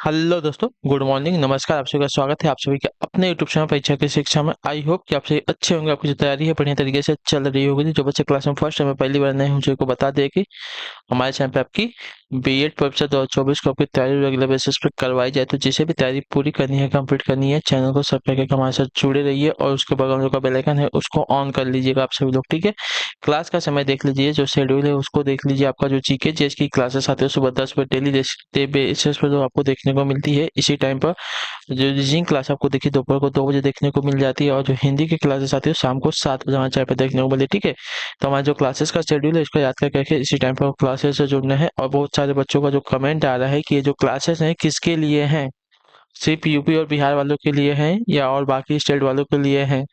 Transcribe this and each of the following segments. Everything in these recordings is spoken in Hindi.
हेलो दोस्तों, गुड मॉर्निंग, नमस्कार। आप सभी का स्वागत है आप सभी के अपने यूट्यूब चैनल परीक्षा की शिक्षा में। आई होप कि आप सभी अच्छे होंगे, आपकी जो तैयारी है बढ़िया तरीके से चल रही होगी। जो बच्चे क्लास में फर्स्ट टाइम पहली बार नए हैं उनको बता दें कि हमारे चैनल पे आपकी बीएड परीक्षा 2024 को आपकी तैयारी रेगुलर बेसिस पे करवाई जाए। तो जिसे भी तैयारी पूरी करनी है, कंप्लीट करनी है, चैनल को सब्सक्राइब करके हमारे साथ जुड़े रहिए और उसके बगल में जो बेल आइकन है उसको ऑन कर लीजिएगा आप सभी लोग। ठीक है, क्लास का समय देख लीजिए, जो शेड्यूल है उसको देख लीजिए। आपका जो जीके जीएस की क्लासेस आती है सुबह 10 बजे डेली बेसिस पर जो आपको देखने को मिलती है, इसी टाइम पर जो रीजनिंग क्लास आपको देखिए दोपहर को 2 बजे देखने को मिल जाती है, और जो हिंदी की क्लासेस आती है शाम को 7 बजे हमारे चैनल पर देखने को मिलती है। ठीक है, तो हमारे जो क्लासेस का शेड्यूल है इसको याद करके रखिए, इसी टाइम पर क्लासेस से जुड़ना है। और बहुत सारे बच्चों का जो कमेंट आ रहा है कि ये जो क्लासेस हैं किसके लिए हैं, सिर्फ यूपी और बिहार वालों के लिए हैं या और बाकी स्टेट वालों के लिए हैं।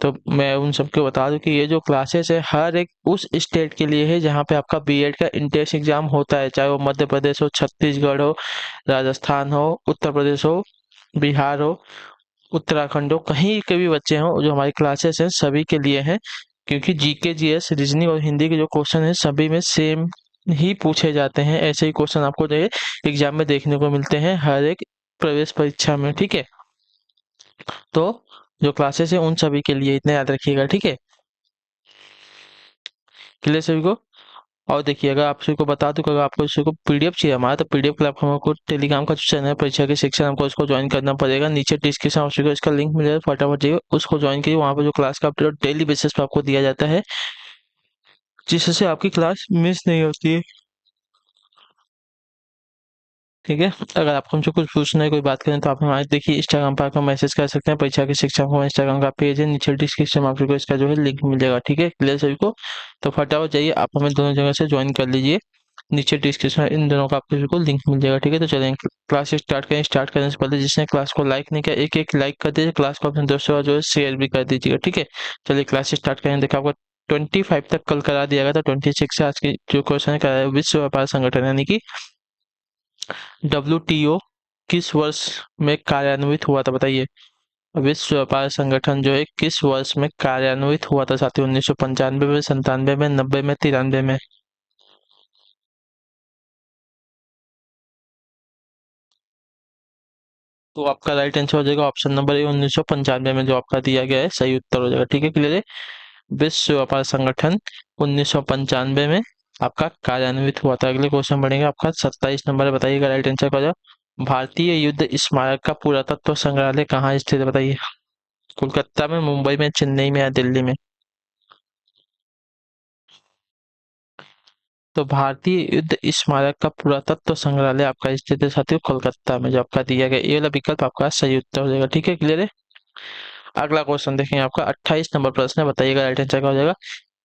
तो मैं उन सबको बता दूं कि ये जो क्लासेस है हर एक उस स्टेट के लिए है जहाँ पे आपका बीएड का इंट्रेंस एग्जाम होता है, चाहे वो मध्य प्रदेश हो, छत्तीसगढ़ हो, राजस्थान हो, उत्तर प्रदेश हो, बिहार हो, उत्तराखंड हो, कहीं के भी बच्चे हों, जो हमारी क्लासेस हैं सभी के लिए हैं। क्योंकि जीके जीएस रीजनिंग और हिंदी के जो क्वेश्चन है सभी में सेम ही पूछे जाते हैं। ऐसे ही क्वेश्चन आपको जो है एग्जाम में देखने को मिलते हैं हर एक प्रवेश परीक्षा में। ठीक है, तो जो क्लासेस है उन सभी के लिए इतना याद रखिएगा। ठीक है, क्लियर सभी को। और देखिए, अगर आप सभी को बता दूं कि अगर आपको सभी को पीडीएफ चाहिए हमारा, तो पीडीएफ के लिए आपको हमको टेलीग्राम का जो चैनल है परीक्षा के शिक्षण, हमको उसको ज्वाइन करना पड़ेगा। नीचे डिस्क्रिप्शन आप सभी को इसका लिंक मिल जाएगा, फटाफट जाइए उसको ज्वाइन करिए। वहाँ पर जो क्लास का अपडेट डेली बेसिस पर आपको दिया जाता है, जिससे आपकी क्लास मिस नहीं होती है। ठीक है, अगर आपको हमसे कुछ पूछना है, कोई बात करें, तो आप हमारे देखिए इंस्टाग्राम पर आपको मैसेज कर सकते हैं। परीक्षा के शिक्षक को इंस्टाग्राम का पेज है, नीचे डिस्क्रिप्शन में आपको इसका जो है लिंक मिल जाएगा। ठीक है, क्लियर सभी को। तो फटाफट जाइए, आप हमें दोनों जगह से ज्वाइन कर लीजिए। नीचे डिस्क्रिप्शन में इन दोनों का आपको बिल्कुल लिंक मिल जाएगा। ठीक है, तो चलें क्लास स्टार्ट करें। स्टार्ट करने से पहले जिसने क्लास को लाइक नहीं किया, एक एक लाइक कर दीजिए। क्लास को अपने दोस्तों का जो है शेयर भी कर दीजिएगा। ठीक है, चलिए क्लास स्टार्ट करें। देखिए, आपको 25 तक कल करा दिया गया था, 26 से आज की जो क्वेश्चन है विश्व व्यापार संगठन यानी कि WTO किस वर्ष में कार्यान्वित हुआ था, बताइए। विश्व व्यापार संगठन जो है किस वर्ष में कार्यान्वित हुआ था साथियों? 1995 में, 97 में, 90 में, 93 में? तो आपका राइट आंसर हो जाएगा ऑप्शन नंबर ए, 1995 में, जो आपका दिया गया है सही उत्तर हो जाएगा। ठीक है, क्लियर है। विश्व व्यापार संगठन 1995 में आपका कार्यान्वित हुआ था। अगले क्वेश्चन बढ़ेगा, आपका 27 नंबर है, बताइएगा राइट आंसर क्या हो जाएगा। भारतीय युद्ध स्मारक का पुरातत्व संग्रहालय कहाँ स्थित है, बताइए। कोलकाता में, मुंबई में, चेन्नई में या दिल्ली में? तो भारतीय युद्ध स्मारक का पुरातत्व संग्रहालय आपका स्थित है साथियों कोलकाता में, जो आपका दिया गया ये वाला विकल्प आपका सही उत्तर हो जाएगा। ठीक है, क्लियर है। अगला क्वेश्चन देखेंगे, आपका 28 नंबर प्रश्न है, बताइएगा राइट आंसर क्या हो जाएगा।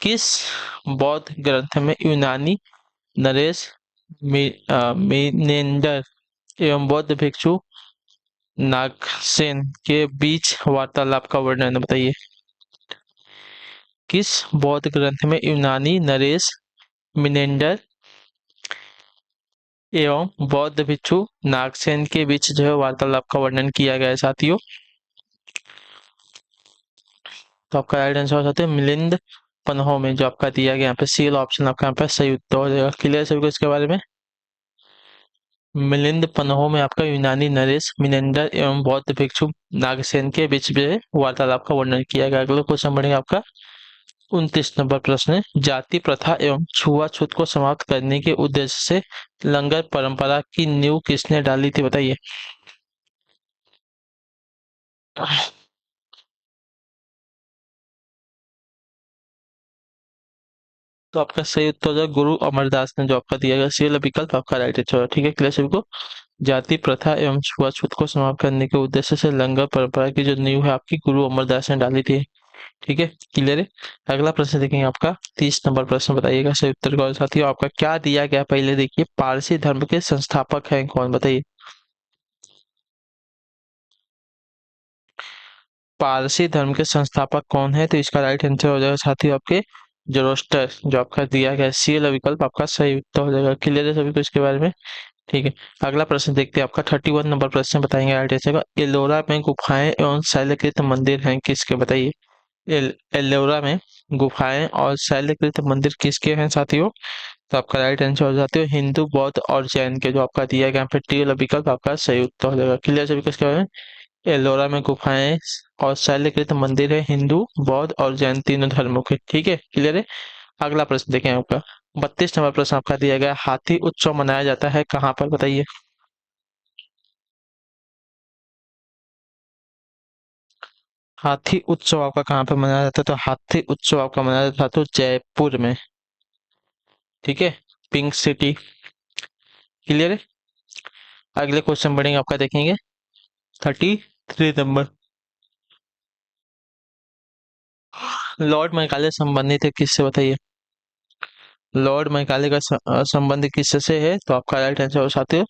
किस बौद्ध ग्रंथ में यूनानी नरेश मेनेंडर एवं बौद्ध भिक्षु नागसेन के बीच वार्तालाप का वर्णन है, बताइए। किस बौद्ध ग्रंथ में यूनानी नरेश मिनेंडर एवं बौद्ध भिक्षु नागसेन के बीच जो है वार्तालाप का वर्णन किया गया है साथियों? तो आपका राइट आंसर हो सकता है मिलिंद पन्हो में, जो आपका दिया गया यहाँ पे सी वाला ऑप्शन आपका यहाँ पे सही उत्तर हो जाएगा। क्लियर सभी को इसके बारे में। मिलिंद पन्हो में आपका यूनानी नरेश मिनेंडर एवं बौद्ध भिक्षु नागसेन के बीच में वार्तालाप का वर्णन किया गया। अगला क्वेश्चन बढ़ेगा, आपका 29 नंबर प्रश्न है, जाति प्रथा एवं छुआछूत को समाप्त करने के उद्देश्य से लंगर परंपरा की नींव किसने डाली थी, बताइए। तो आपका सही उत्तर हो जाएगा गुरु अमरदास ने, जो आपका दिया गया सी वाला विकल्प आपका राइट आंसर होगा। ठीक है, क्लियर सभी को। जाति प्रथा एवं छुआछूत को समाप्त करने के उद्देश्य से लंगर परंपरा की जो नींव है आपकी गुरु अमरदास ने डाली थी। ठीक है, क्लियर है। अगला प्रश्न देखेंगे, आपका 30 नंबर प्रश्न, बताइएगा सही उत्तर का। साथियों आपका क्या दिया गया, पहले देखिए, पारसी धर्म के संस्थापक हैं कौन, बताइए। पारसी धर्म के संस्थापक कौन है? तो इसका राइट आंसर हो जाएगा साथियों आपके जोरोस्टर, जो आपका दिया गया सी वाला विकल्प आपका सही उत्तर हो जाएगा। क्लियर है सभी को इसके बारे में। ठीक है, अगला प्रश्न देखते हैं, आपका 31 नंबर प्रश्न, बताएंगे राइट आंसर का। एलोरा में गुफाएं एवं शैलकृत मंदिर हैं किसके, बताइए। एलोरा में गुफाएं और शैलकृत मंदिर किसके हैं साथियों? तो आपका राइट आंसर हो जाते हो हिंदू, बौद्ध और जैन के, जो आपका दिया गया यहाँ पे टी वाला विकल्प आपका सही उत्तर हो जाएगा। क्लियर सभी कुछ क्या है। एलोरा में गुफाएं और शैलकृत मंदिर है हिंदू, बौद्ध और जैन तीनों धर्मों के। ठीक है, क्लियर है। अगला प्रश्न देखें आपका 32 नंबर प्रश्न आपका दिया गया, हाथी उत्सव मनाया जाता है कहाँ पर, बताइए। हाथी उत्सव आपका कहाँ पर मनाया जाता है, तो हाथी उत्सव आपका मनाया जाता है तो जयपुर में। ठीक है, पिंक सिटी। क्लियर है। अगले क्वेश्चन बढ़ेंगे आपका, देखेंगे 33 नंबर। लॉर्ड मैकाले संबंधित है किससे, बताइए। लॉर्ड मैकाले का संबंध किससे है, तो आपका राइट आंसर हो साथियों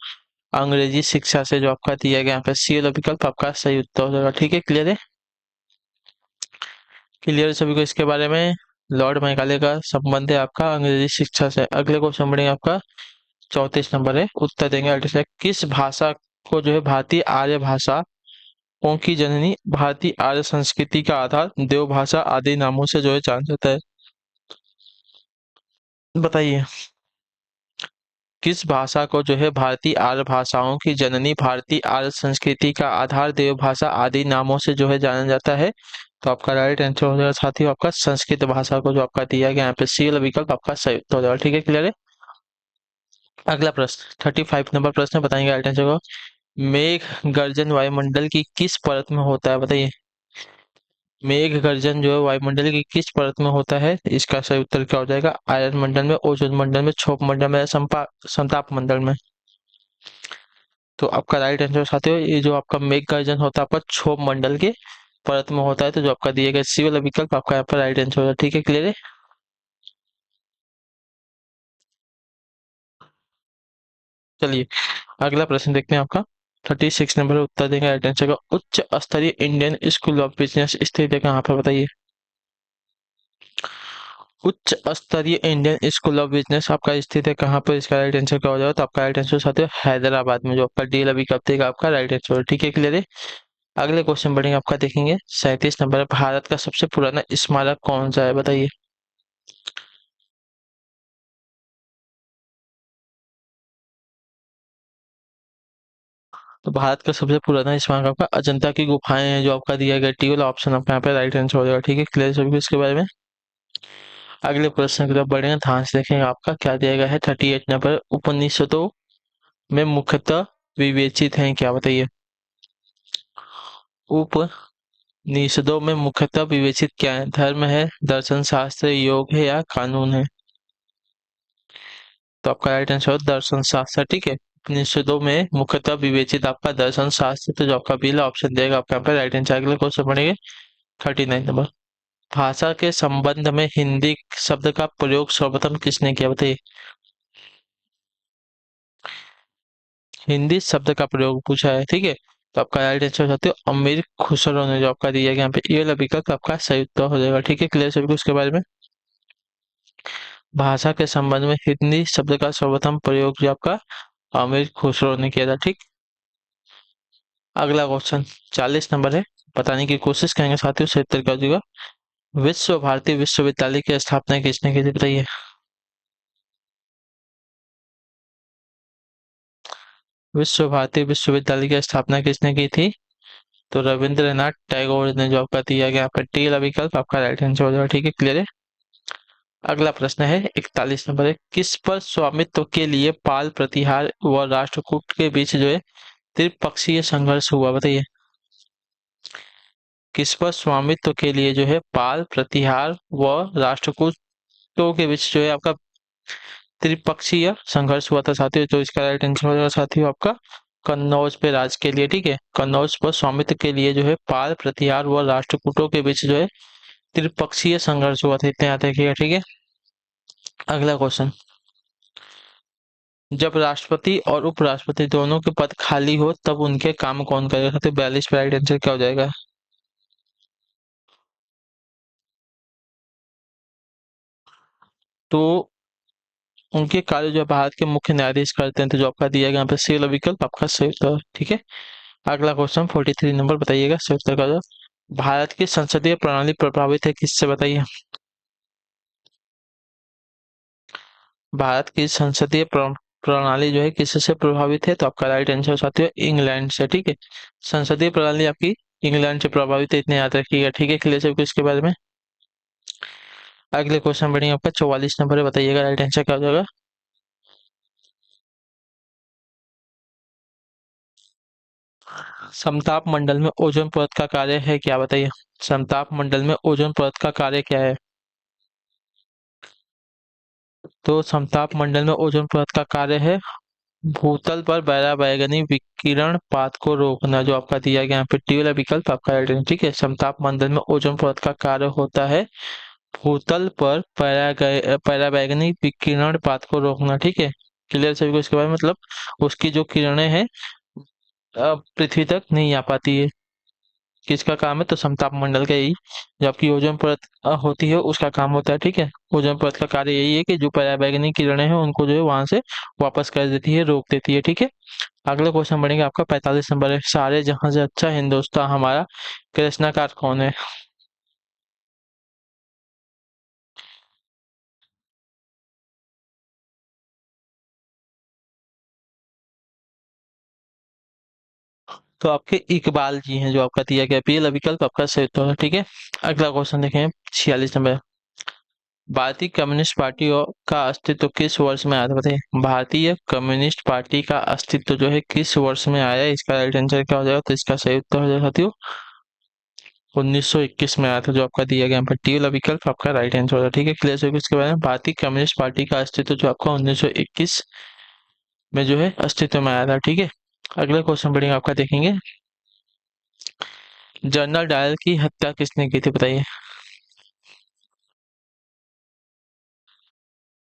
अंग्रेजी शिक्षा से, जो आपका दिया गया यहाँ पे सी वाला विकल्प आपका सही उत्तर हो जाएगा। ठीक है, क्लियर है। क्लियर है सभी को इसके बारे में। लॉर्ड मैकाले का संबंध है आपका अंग्रेजी शिक्षा से। अगले क्वेश्चन बढ़ेंगे आपका 34 नंबर है, उत्तर देंगे अल्टी से। किस भाषा को जो है भारतीय आर्य भाषा की जननी, भारतीय आर्य संस्कृति का आधार, देव भाषा आदि नामों से जो है जाना जाता है, बताइए। किस भाषा को जो है भारतीय आर्य भाषाओं की जननी, भारतीय आर्य संस्कृति का आधार, देव भाषा आदि नामों से जो है जाना जाता है, तो आपका राइट आंसर हो जाएगा साथियों आपका संस्कृत भाषा को, जो आपका दिया गया यहाँ पे सी वाला विकल्प आपका सही उत्तर हो जाएगा। ठीक है, क्लियर है। अगला प्रश्न 35 नंबर प्रश्न, बताएंगे राइट आंसर को। मेघ गर्जन वायुमंडल की किस परत में होता है, बताइए। मेघ गर्जन जो है वायुमंडल की किस परत में होता है, इसका सही उत्तर क्या हो जाएगा। आयन मंडल में, ओजोन मंडल में, क्षोभ मंडल में, संताप मंडल में। तो आपका राइट आंसर साथियों ये जो आपका मेघ गर्जन होता है आपका क्षोभ मंडल के परत में होता है, तो जो आपका दिया गया सी वाला विकल्प आपका यहाँ पर राइट आंसर होगा। ठीक है, क्लियर है। चलिए अगला प्रश्न देखते हैं आपका 36 नंबर, उत्तर देंगे राइट आंसर का। उच्च स्तरीय इंडियन स्कूल ऑफ बिजनेस स्थित है कहाँ पर, बताइए। उच्च स्तरीय इंडियन स्कूल ऑफ बिजनेस आपका स्थित है कहाँ पर, इसका राइट आंसर क्या हो जाएगा, तो आपका राइट आंसर साथियों हैदराबाद में, जो आपका डी वाला विकल्प देगा आपका राइट आंसर। ठीक है, क्लियर है। अगले क्वेश्चन बढ़ेंगे आपका, देखेंगे 37 नंबर। भारत का सबसे पुराना स्मारक कौन सा है, बताइए। तो भारत का सबसे पुराना स्मारक आपका अजंता की गुफाएं हैं, जो आपका दिया गया टी वाला ऑप्शन आपका यहाँ पे राइट आंसर हो जाएगा। ठीक है, क्लियर सभी को इसके बारे में। अगले प्रश्न की तरफ बढ़ेंगे, ध्यान से देखेंगे आपका क्या दिया गया है। 38 नंबर, उपनिषदों में मुख्यतः विवेचित हैं क्या, बताइए। उपनिषदों में मुख्यतः विवेचित क्या है, धर्म है, दर्शन शास्त्र, योग है या कानून है। तो आपका राइट आंसर हो दर्शन शास्त्र। ठीक है, उपनिषदों में मुख्यतः विवेचित आपका दर्शन शास्त्र, तो जो आपका पहला ऑप्शन देगा आपका यहाँ पे राइट आंसर। अगले क्वेश्चन बढ़ेंगे 39 नंबर। भाषा के संबंध में हिंदी शब्द का प्रयोग सर्वप्रथम किसने किया, बताइए। हिंदी शब्द का प्रयोग पूछा है, ठीक है। तो आपका राइट आंसर हो सकते हो अमीर खुसरो ने, जो आपका दिया गया यहाँ पे ये वाला विकल्प आपका सही उत्तर हो जाएगा। ठीक है, क्लियर सभी को उसके बारे में। भाषा के संबंध में हिंदी शब्द का सर्वप्रथम प्रयोग जो आपका अमीर खुसरो ने किया था। ठीक। अगला क्वेश्चन 40 नंबर है, बताने की कोशिश करेंगे साथियों सही तरीका हो जाएगा। विश्व भारती विश्वविद्यालय की स्थापना किसने की थी, बताइए। विश्व भारती विश्वविद्यालय की स्थापना किसने की थी, तो रविंद्रनाथ टैगोर ने, जो आपका दिया गया यहाँ पर टी वाला विकल्प आपका राइट आंसर हो जाएगा। ठीक है, क्लियर है। अगला प्रश्न है 41 नंबर है, किस पर स्वामित्व के लिए पाल प्रतिहार व राष्ट्रकूट के बीच जो है त्रिपक्षीय संघर्ष हुआ, बताइए। किस पर स्वामित्व के लिए जो है पाल प्रतिहार व राष्ट्रकूटों के बीच जो है आपका त्रिपक्षीय संघर्ष हुआ था साथियों, तो इसका राइट आंसर हो जाएगा साथियों आपका कन्नौज पे राज के लिए। ठीक है, कन्नौज पर स्वामित्व के लिए जो है पाल प्रतिहार व राष्ट्रकूटों के बीच जो है त्रिपक्षीय संघर्ष हुआ था, इतने याद रखिएगा। ठीक है। अगला क्वेश्चन, जब राष्ट्रपति और उपराष्ट्रपति दोनों के पद खाली हो तब उनके काम कौन करेगा, तो 42 पे राइट आंसर क्या हो जाएगा। तो उनके कार्य जो है भारत के मुख्य न्यायाधीश करते हैं, तो जो आपका दिया गया यहाँ पे सी वाला विकल्प आपका सही उत्तर है। ठीक है। अगला क्वेश्चन 43 नंबर, बताइएगा सही उत्तर का जो भारत की संसदीय प्रणाली प्रभावित है किससे, बताइए। भारत की संसदीय प्रणाली जो है किससे प्रभावित है? तो आपका राइट आंसर साथियों इंग्लैंड से। ठीक है, संसदीय प्रणाली आपकी इंग्लैंड से प्रभावित है, इतने याद रखिएगा। ठीक है, क्लियर सबको इसके बारे में। अगले क्वेश्चन बढ़ेंगे, आपका 44 नंबर है, बताइएगा राइट आंसर क्या हो जाएगा। समताप मंडल में ओजोन परत का कार्य है क्या? बताइए, समताप मंडल में ओजोन परत का कार्य क्या है? तो समताप मंडल में ओजोन परत का कार्य है भूतल पर पराबैंगनी विकिरण पाथ को रोकना, जो आपका दिया गया यहाँ पे टी वाला विकल्प आपका राइट है। ठीक है, समताप मंडल में ओजोन परत का कार्य होता है भूतल पर पराबैंगनी विकिरण पाथ को रोकना। ठीक है, क्लियर सभी को इसके बारे में, मतलब उसकी जो किरणें हैं पृथ्वी तक नहीं आ पाती है। किसका काम है? तो समताप मंडल का यही, जो आपकी ओजोन परत होती है उसका काम होता है। ठीक है, ओजोन परत का कार्य यही है कि जो पराबैंगनी किरणें हैं उनको जो है वहां से वापस कर देती है, रोक देती है। ठीक है, अगला क्वेश्चन बढ़ेगा, आपका 45 नंबर है, सारे जहां से अच्छा हिंदुस्तान हमारा के रचनाकार कौन है? तो आपके इकबाल जी हैं, जो आपका दिया गया पहला विकल्प आपका सही उत्तर है। ठीक है, अगला क्वेश्चन देखें, 46 नंबर। भारतीय कम्युनिस्ट पार्टी का अस्तित्व किस वर्ष में आया था? बताइए, भारतीय कम्युनिस्ट पार्टी का अस्तित्व जो है किस वर्ष में आया है? इसका राइट आंसर क्या हो जाएगा? तो इसका सही उत्तर हो जाएगा साथियों 1921 में आया था, जो आपका दिया गया टी वाला विकल्प आपका राइट आंसर होगा। ठीक है, क्लियर से इसके बारे में, भारतीय कम्युनिस्ट पार्टी का अस्तित्व जो आपका 1921 में जो है अस्तित्व में आया था। ठीक है, अगला क्वेश्चन बढ़ेंगे, आपका देखेंगे, जनरल डायल की हत्या किसने की थी? बताइए,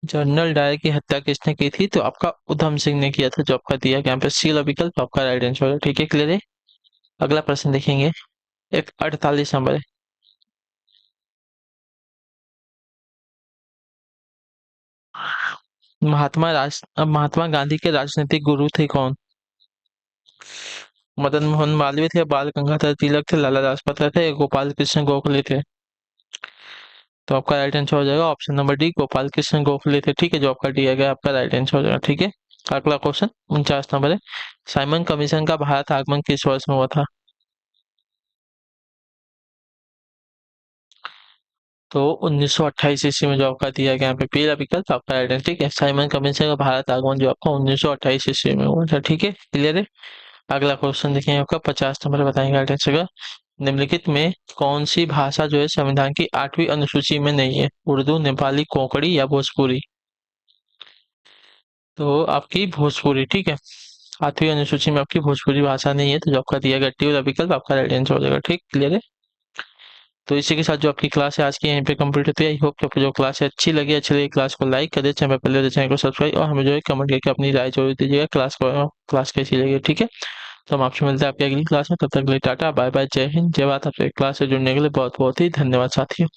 जनरल डायर की हत्या किसने की थी? तो आपका उधम सिंह ने किया था, जो आपका दिया गया यहाँ पे सी वाला विकल्प आपका राइट आंसर है। ठीक है, क्लियर है। अगला प्रश्न देखेंगे, एक 48 नंबर है, महात्मा गांधी के राजनीतिक गुरु थे कौन? मदन मोहन मालवीय थे, बाल गंगाधर तिलक थे, लाला लाजपत राय थे, गोपाल कृष्ण गोखले थे? तो आपका राइट आंसर हो जाएगा option number D, Gopal Krishna Gokhale थे। ठीक है, जो आपका दिया गया आपका राइट आंसर हो जाएगा। ठीक है, अगला क्वेश्चन 49 नंबर है, साइमन कमीशन का भारत आगमन किस वर्ष में हुआ था? तो 1928 ईस्वी में, जो आपका दिया गया यहाँ पे पहला विकल्प आपका राइट है। ठीक है, साइमन कमीशन का भारत आगमन जो आपका 1928 ईस्वी में हुआ था। ठीक है, क्लियर है। अगला क्वेश्चन देखिए, आपका 50 नंबर बताएंगे राइट आंसर का, निम्नलिखित में कौन सी भाषा जो है संविधान की 8वीं अनुसूची में नहीं है? उर्दू, नेपाली, कोंकणी या भोजपुरी? तो आपकी भोजपुरी। ठीक है, 8वीं अनुसूची में आपकी भोजपुरी भाषा नहीं है, तो जो आपका दिया गया टी वाला विकल्प आपका राइट आंसर हो जाएगा। ठीक, क्लियर है। तो इसी के साथ जो आपकी क्लास है आज की यहीं पे कंप्लीट होती है। आई होप कि आपको जो क्लास है अच्छी लगी, अच्छी लगी क्लास को लाइक कर दे, चैनल पर पहले चैनल को सब्सक्राइब, और हमें जो है कमेंट करके अपनी राय जरूर दीजिएगा क्लास कैसी लगी। ठीक है, तो हम आपसे मिलते हैं आपकी अगली क्लास में, तब तक के लिए टाटा बाय बाय, जय हिंद, जय भारत। आपसे क्लास से जुड़ने के लिए बहुत बहुत ही धन्यवाद साथियों।